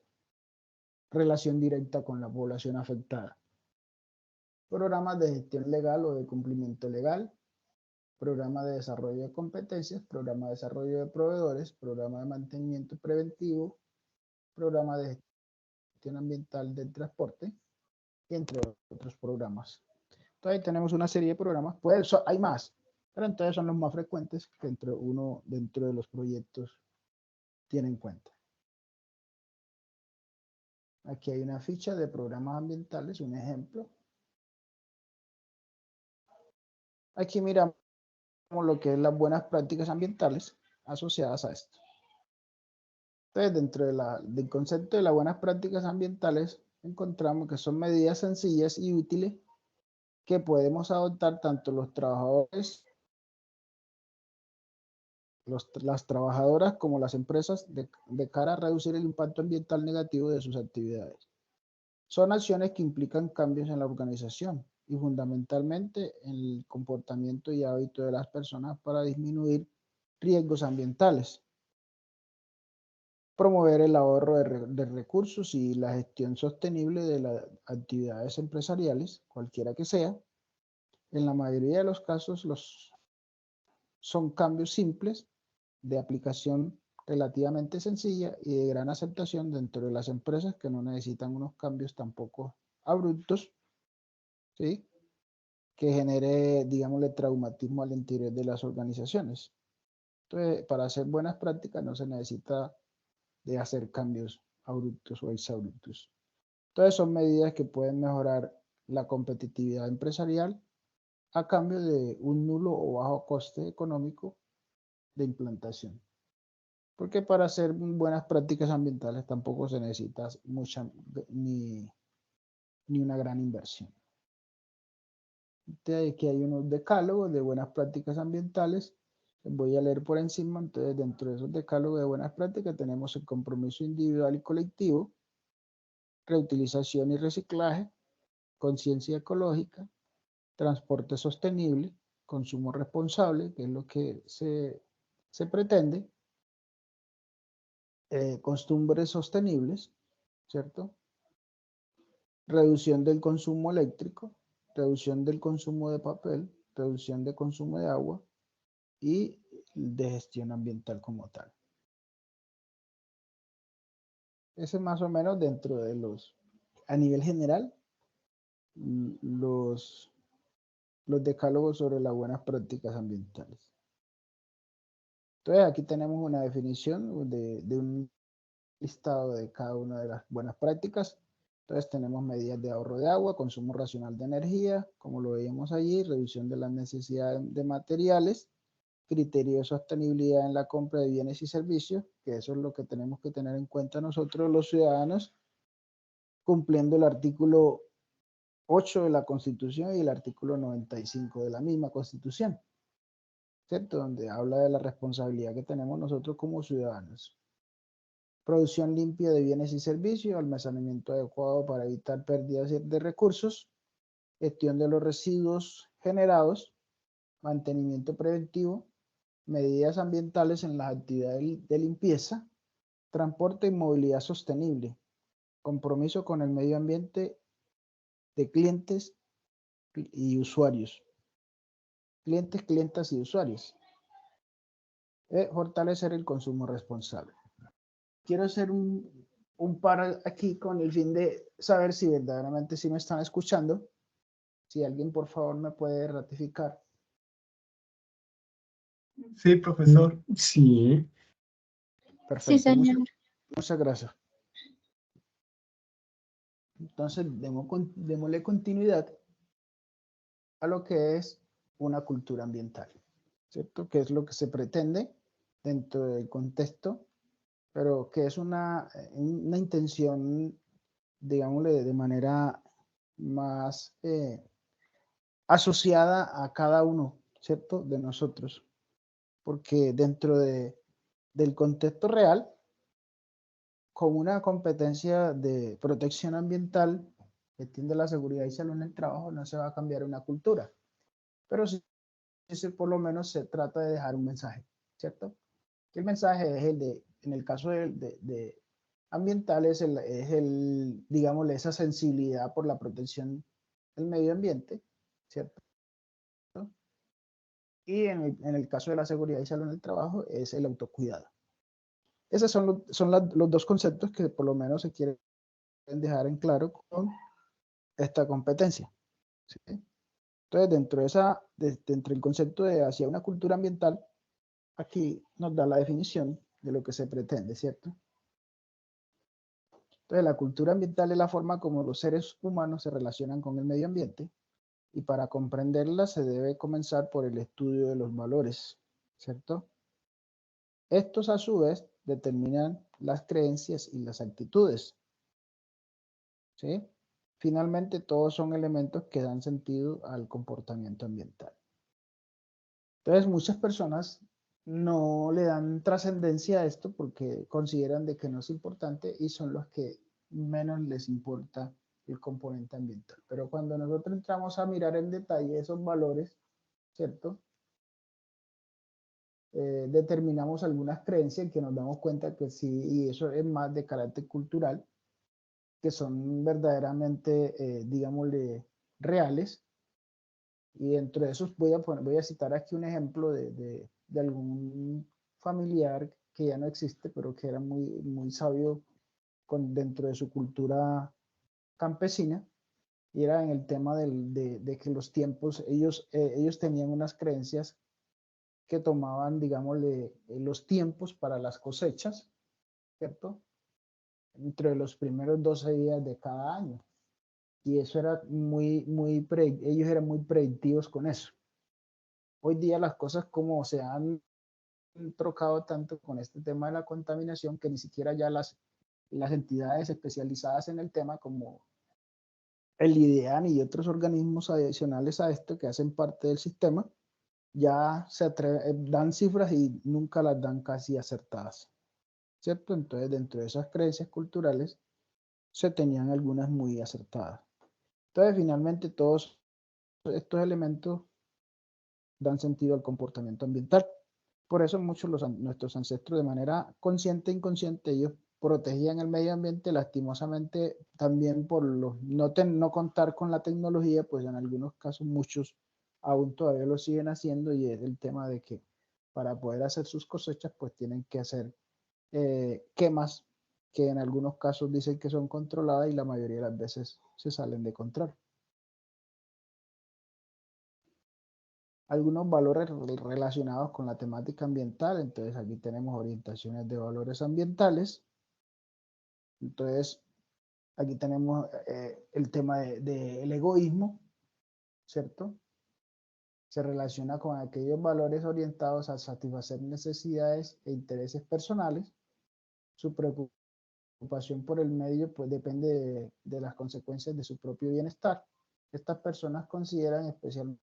relación directa con la población afectada. Programas de gestión legal o de cumplimiento legal, programa de desarrollo de competencias, programa de desarrollo de proveedores, programa de mantenimiento preventivo, programa de gestión ambiental del transporte, y entre otros programas. Entonces tenemos una serie de programas, pues hay más, pero entonces son los más frecuentes que uno dentro de los proyectos tiene en cuenta. Aquí hay una ficha de programas ambientales, un ejemplo. Aquí miramos lo que es las buenas prácticas ambientales asociadas a esto. Entonces, dentro del concepto de las buenas prácticas ambientales, encontramos que son medidas sencillas y útiles que podemos adoptar tanto los trabajadores, las trabajadoras como las empresas de cara a reducir el impacto ambiental negativo de sus actividades. Son acciones que implican cambios en la organización y fundamentalmente en el comportamiento y hábito de las personas para disminuir riesgos ambientales, promover el ahorro de recursos y la gestión sostenible de las actividades empresariales, cualquiera que sea. En la mayoría de los casos son cambios simples de aplicación relativamente sencilla y de gran aceptación dentro de las empresas que no necesitan unos cambios tampoco abruptos, ¿sí? Que genere, digámosle, traumatismo al interior de las organizaciones. Entonces, para hacer buenas prácticas no se necesita de hacer cambios abruptos o exabruptos. Entonces, son medidas que pueden mejorar la competitividad empresarial a cambio de un nulo o bajo coste económico de implantación. Porque para hacer buenas prácticas ambientales tampoco se necesita mucha ni una gran inversión. Entonces, aquí hay unos decálogos de buenas prácticas ambientales. Voy a leer por encima. Entonces, dentro de esos decálogos de buenas prácticas tenemos el compromiso individual y colectivo, reutilización y reciclaje, conciencia ecológica, transporte sostenible, consumo responsable, que es lo que se pretende, costumbres sostenibles, ¿cierto? Reducción del consumo eléctrico, reducción del consumo de papel, reducción de consumo de agua y de gestión ambiental como tal. Ese es más o menos dentro de a nivel general, los decálogos sobre las buenas prácticas ambientales. Entonces aquí tenemos una definición de un listado de cada una de las buenas prácticas. Entonces tenemos medidas de ahorro de agua, consumo racional de energía, como lo veíamos allí, reducción de las necesidades de materiales, criterio de sostenibilidad en la compra de bienes y servicios, que eso es lo que tenemos que tener en cuenta nosotros los ciudadanos, cumpliendo el artículo 8 de la Constitución y el artículo 95 de la misma Constitución, ¿cierto? Donde habla de la responsabilidad que tenemos nosotros como ciudadanos. producción limpia de bienes y servicios, almacenamiento adecuado para evitar pérdidas de recursos, gestión de los residuos generados, mantenimiento preventivo, medidas ambientales en las actividades de limpieza, transporte y movilidad sostenible, compromiso con el medio ambiente de clientes y usuarios. Clientes, clientas y usuarios. Fortalecer el consumo responsable. Quiero hacer un par aquí con el fin de saber si verdaderamente sí me están escuchando. Si alguien por favor me puede ratificar. Sí, profesor. Sí. Perfecto. Sí, señor. Muchas gracias. Entonces, démosle continuidad a lo que es una cultura ambiental, ¿cierto? Que es lo que se pretende dentro del contexto, pero que es una intención, digámosle, de manera más asociada a cada uno, ¿cierto? De nosotros. Porque dentro del contexto real, con una competencia de protección ambiental, gestión de la seguridad y salud en el trabajo, no se va a cambiar una cultura. Pero sí, por lo menos se trata de dejar un mensaje, ¿cierto? Que el mensaje es el de, en el caso de ambiental, es el, digámosle, esa sensibilidad por la protección del medio ambiente, ¿cierto? Y en el caso de la seguridad y salud en el trabajo es el autocuidado. Esos son los dos conceptos que por lo menos se quieren dejar en claro con esta competencia, ¿sí? Entonces, dentro del concepto de hacia una cultura ambiental, aquí nos da la definición de lo que se pretende, ¿cierto? Entonces, la cultura ambiental es la forma como los seres humanos se relacionan con el medio ambiente, y para comprenderla se debe comenzar por el estudio de los valores, ¿cierto? Estos a su vez determinan las creencias y las actitudes, ¿sí? Finalmente, todos son elementos que dan sentido al comportamiento ambiental. Entonces, muchas personas no le dan trascendencia a esto porque consideran de que no es importante y son los que menos les importa el componente ambiental. Pero cuando nosotros entramos a mirar en detalle esos valores, ¿cierto? Determinamos algunas creencias que nos damos cuenta que sí, y eso es más de carácter cultural, que son verdaderamente, digámosle, reales. Y dentro de esos voy a citar aquí un ejemplo de algún familiar que ya no existe, pero que era muy sabio dentro de su cultura campesina, y era en el tema de que los tiempos, ellos tenían unas creencias que tomaban, digámosle, los tiempos para las cosechas, ¿cierto? Entre los primeros 12 días de cada año. Y eso era ellos eran muy predictivos con eso. Hoy día las cosas como se han trocado tanto con este tema de la contaminación que ni siquiera ya las entidades especializadas en el tema como el IDEAN y otros organismos adicionales a esto que hacen parte del sistema, ya dan cifras y nunca las dan casi acertadas, ¿cierto? Entonces, dentro de esas creencias culturales, se tenían algunas muy acertadas. Entonces, finalmente, todos estos elementos dan sentido al comportamiento ambiental. Por eso muchos nuestros ancestros de manera consciente e inconsciente, ellos protegían el medio ambiente, lastimosamente también por no contar con la tecnología, pues en algunos casos muchos aún todavía lo siguen haciendo, y es el tema de que para poder hacer sus cosechas pues tienen que hacer quemas que en algunos casos dicen que son controladas y la mayoría de las veces se salen de control. Algunos valores relacionados con la temática ambiental. Entonces aquí tenemos orientaciones de valores ambientales. Entonces aquí tenemos el tema del egoísmo, ¿cierto? Se relaciona con aquellos valores orientados a satisfacer necesidades e intereses personales. Su preocupación por el medio pues depende de las consecuencias de su propio bienestar. Estas personas consideran especialmente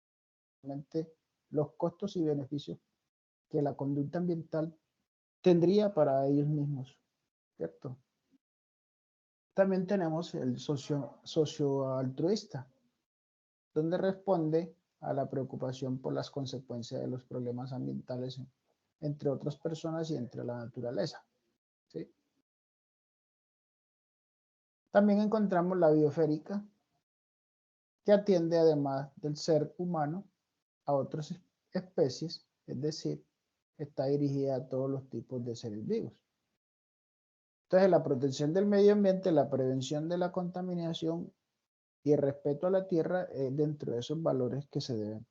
los costos y beneficios que la conducta ambiental tendría para ellos mismos. ¿cierto? También tenemos el socio-altruista, donde responde a la preocupación por las consecuencias de los problemas ambientales entre otras personas y entre la naturaleza, ¿sí? También encontramos la biosférica, que atiende además del ser humano a otras especies, es decir, está dirigida a todos los tipos de seres vivos. Entonces, la protección del medio ambiente, la prevención de la contaminación y el respeto a la tierra es dentro de esos valores que se deben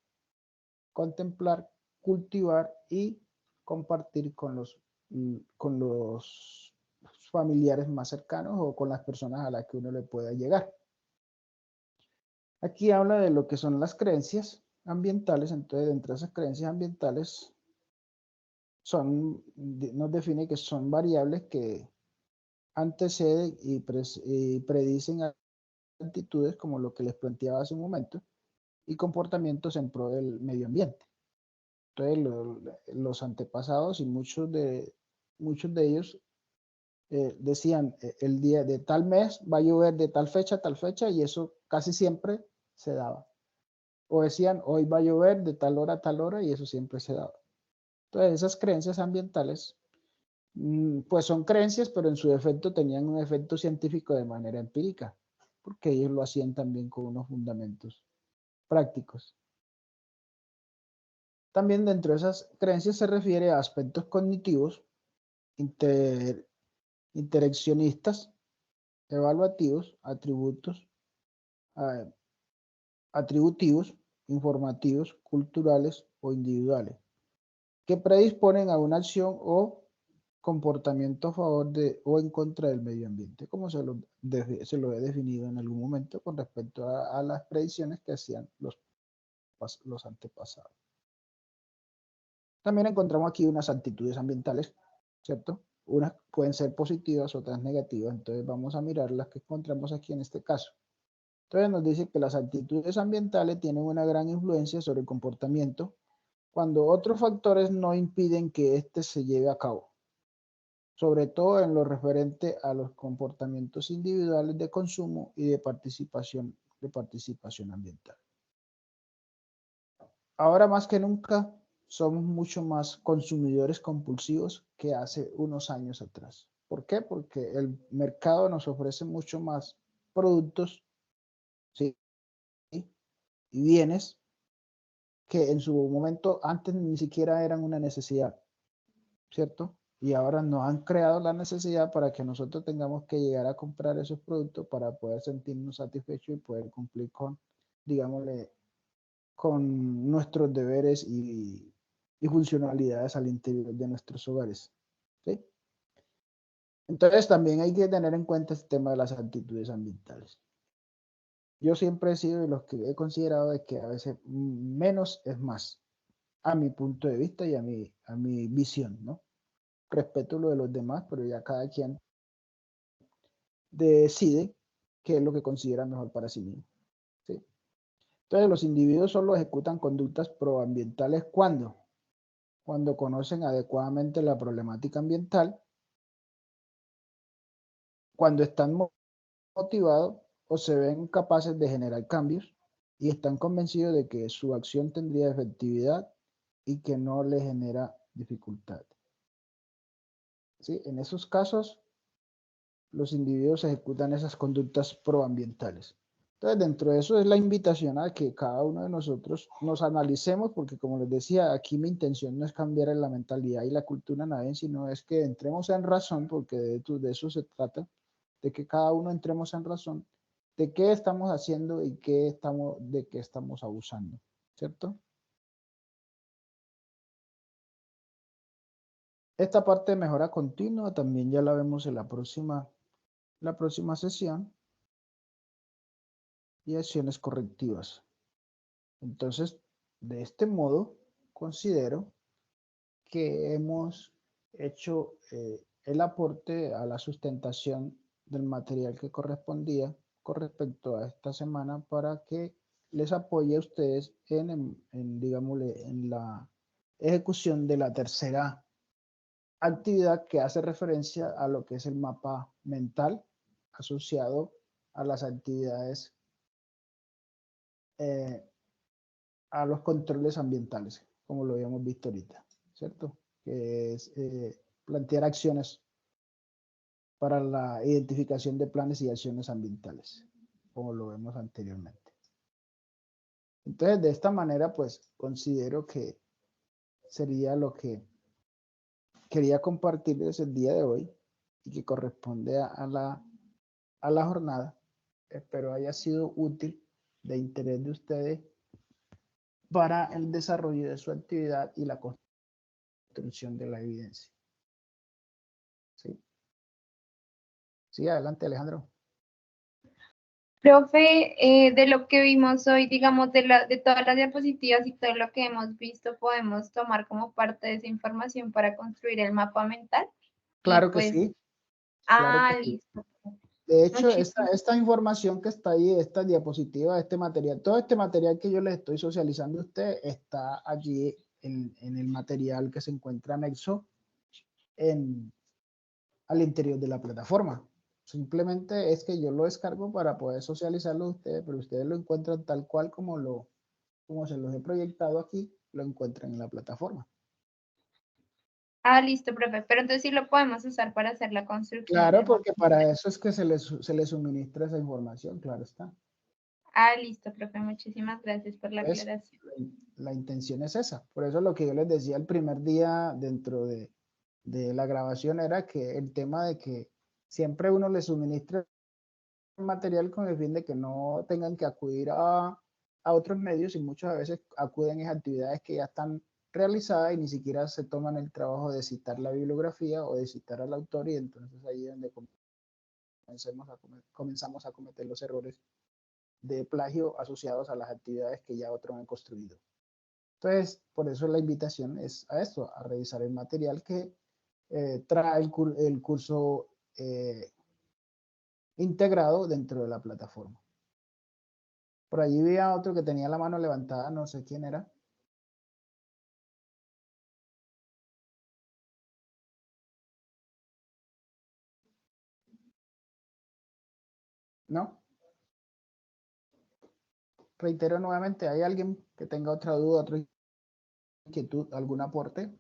contemplar, cultivar y compartir con los familiares más cercanos o con las personas a las que uno le pueda llegar. Aquí habla de lo que son las creencias ambientales. Entonces, dentro de esas creencias ambientales nos define que son variables que anteceden y predicen actitudes como lo que les planteaba hace un momento y comportamientos en pro del medio ambiente. Entonces, los antepasados y muchos de ellos decían el día de tal mes va a llover de tal fecha a tal fecha, y eso casi siempre se daba. O decían hoy va a llover de tal hora a tal hora, y eso siempre se daba. Entonces, esas creencias ambientales, pues son creencias, pero en su defecto tenían un efecto científico de manera empírica, porque ellos lo hacían también con unos fundamentos prácticos. También dentro de esas creencias se refiere a aspectos cognitivos, interaccionistas, evaluativos, atributivos, informativos, culturales o individuales, que predisponen a una acción o comportamiento a favor de o en contra del medio ambiente, como se lo he definido en algún momento con respecto a las predicciones que hacían los antepasados. También encontramos aquí unas actitudes ambientales, ¿cierto? Unas pueden ser positivas, otras negativas. Entonces vamos a mirar las que encontramos aquí en este caso. Entonces nos dice que las actitudes ambientales tienen una gran influencia sobre el comportamiento cuando otros factores no impiden que éste se lleve a cabo, sobre todo en lo referente a los comportamientos individuales de consumo y de participación ambiental. Ahora más que nunca somos mucho más consumidores compulsivos que hace unos años atrás. ¿Por qué? Porque el mercado nos ofrece mucho más productos, ¿sí?, y bienes que en su momento antes ni siquiera eran una necesidad, ¿cierto? Y ahora nos han creado la necesidad para que nosotros tengamos que llegar a comprar esos productos para poder sentirnos satisfechos y poder cumplir con, digámosle, con nuestros deberes y funcionalidades al interior de nuestros hogares, ¿sí? Entonces también hay que tener en cuenta este tema de las actitudes ambientales. Yo siempre he sido de los que he considerado de que a veces menos es más, a mi punto de vista y a mi visión, ¿no? Respeto lo de los demás, pero ya cada quien decide qué es lo que considera mejor para sí mismo, ¿sí? Entonces los individuos solo ejecutan conductas proambientales cuando conocen adecuadamente la problemática ambiental, cuando están motivados o se ven capaces de generar cambios y están convencidos de que su acción tendría efectividad y que no le genera dificultad, ¿sí? En esos casos, los individuos ejecutan esas conductas proambientales. Entonces, dentro de eso es la invitación a que cada uno de nosotros nos analicemos, porque como les decía, aquí mi intención no es cambiar la mentalidad y la cultura nadie, sino es que entremos en razón, porque de eso se trata, de que cada uno entremos en razón de qué estamos haciendo y de qué estamos abusando, ¿cierto? Esta parte de mejora continua también ya la vemos en la próxima sesión, y acciones correctivas. Entonces, de este modo, considero que hemos hecho el aporte a la sustentación del material que correspondía con respecto a esta semana para que les apoye a ustedes digámosle, en la ejecución de la tercera actividad que hace referencia a lo que es el mapa mental asociado a las actividades, a los controles ambientales, como lo habíamos visto ahorita, ¿cierto? Que es plantear acciones para la identificación de planes y acciones ambientales, como lo vemos anteriormente. Entonces, de esta manera, pues, considero que sería lo que quería compartirles el día de hoy y que corresponde a la jornada. Espero haya sido útil, de interés de ustedes para el desarrollo de su actividad y la construcción de la evidencia. ¿Sí? Sí, adelante, Alejandro. Profe, de lo que vimos hoy, digamos, de todas las diapositivas y todo lo que hemos visto, podemos tomar como parte de esa información para construir el mapa mental. Claro Y que pues, sí, claro que sí. listo. De hecho, esta información que está ahí, esta diapositiva, este material, todo este material que yo les estoy socializando a usted está allí en el material que se encuentra anexo al interior de la plataforma. Simplemente es que yo lo descargo para poder socializarlo a ustedes, pero ustedes lo encuentran tal cual como se los he proyectado aquí, lo encuentran en la plataforma. Listo, profe. Pero entonces sí lo podemos usar para hacer la construcción. Claro, porque para eso es que se les suministra esa información, claro está. Listo, profe. Muchísimas gracias por la aclaración. La intención es esa. Por eso lo que yo les decía el primer día dentro de la grabación era que el tema de que siempre uno les suministra material con el fin de que no tengan que acudir a otros medios y muchas veces acuden a actividades que ya están realizadas y ni siquiera se toman el trabajo de citar la bibliografía o de citar al autor, y entonces ahí es donde comenzamos a cometer los errores de plagio asociados a las actividades que ya otros han construido. Entonces, por eso la invitación es a esto, a revisar el material que trae el curso integrado dentro de la plataforma. Por allí había otro que tenía la mano levantada, no sé quién era. ¿No? Reitero nuevamente, ¿hay alguien que tenga otra duda, otra inquietud, algún aporte?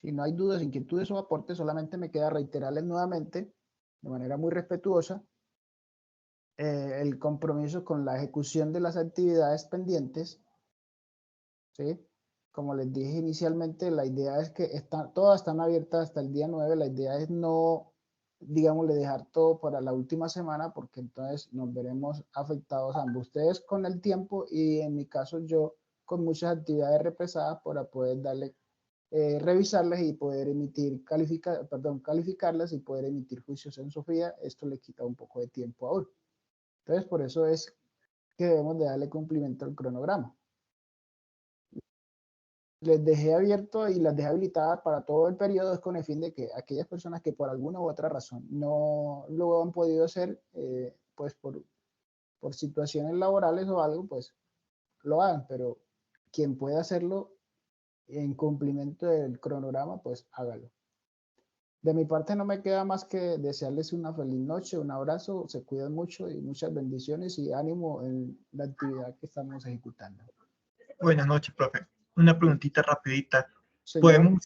Si no hay dudas, inquietudes o aportes, solamente me queda reiterarles nuevamente, de manera muy respetuosa, el compromiso con la ejecución de las actividades pendientes, ¿sí? Como les dije inicialmente, la idea es que todas están abiertas hasta el día 9, la idea es no, digámosle, dejar todo para la última semana, porque entonces nos veremos afectados ambos, ustedes con el tiempo y en mi caso yo con muchas actividades represadas para poder darle, revisarlas y poder calificarlas y poder emitir juicios en Sofía. Esto le quita un poco de tiempo aún. Entonces, por eso es que debemos de darle cumplimiento al cronograma. Les dejé abierto y las dejé habilitadas para todo el periodo, es con el fin de que aquellas personas que por alguna u otra razón no lo han podido hacer, pues por situaciones laborales o algo, pues lo hagan, pero quien pueda hacerlo en cumplimiento del cronograma, pues hágalo. De mi parte no me queda más que desearles una feliz noche, un abrazo, se cuidan mucho y muchas bendiciones y ánimo en la actividad que estamos ejecutando. Buenas noches, profe. Una preguntita rapidita. Señor.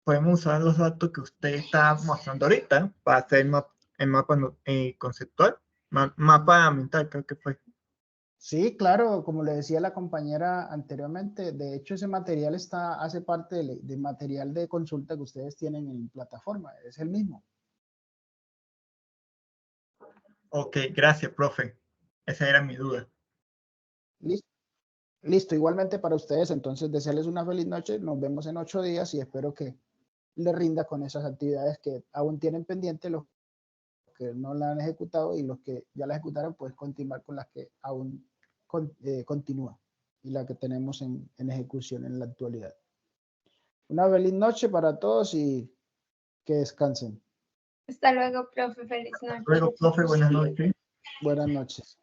¿Podemos usar los datos que usted está mostrando ahorita para hacer el mapa conceptual? Mapa mental, creo que fue. Sí, claro, como le decía la compañera anteriormente, de hecho ese material hace parte del material de consulta que ustedes tienen en plataforma, es el mismo. Ok, gracias, profe. Esa era mi duda. Listo, igualmente para ustedes, entonces desearles una feliz noche, nos vemos en 8 días y espero que les rinda con esas actividades que aún tienen pendiente, los que no la han ejecutado y los que ya la ejecutaron, pues continuar con las que aún continúan y la que tenemos en ejecución en la actualidad. Una feliz noche para todos y que descansen. Hasta luego, profe. Feliz noche. Hasta luego, profe. Buenas noches. Buenas noches.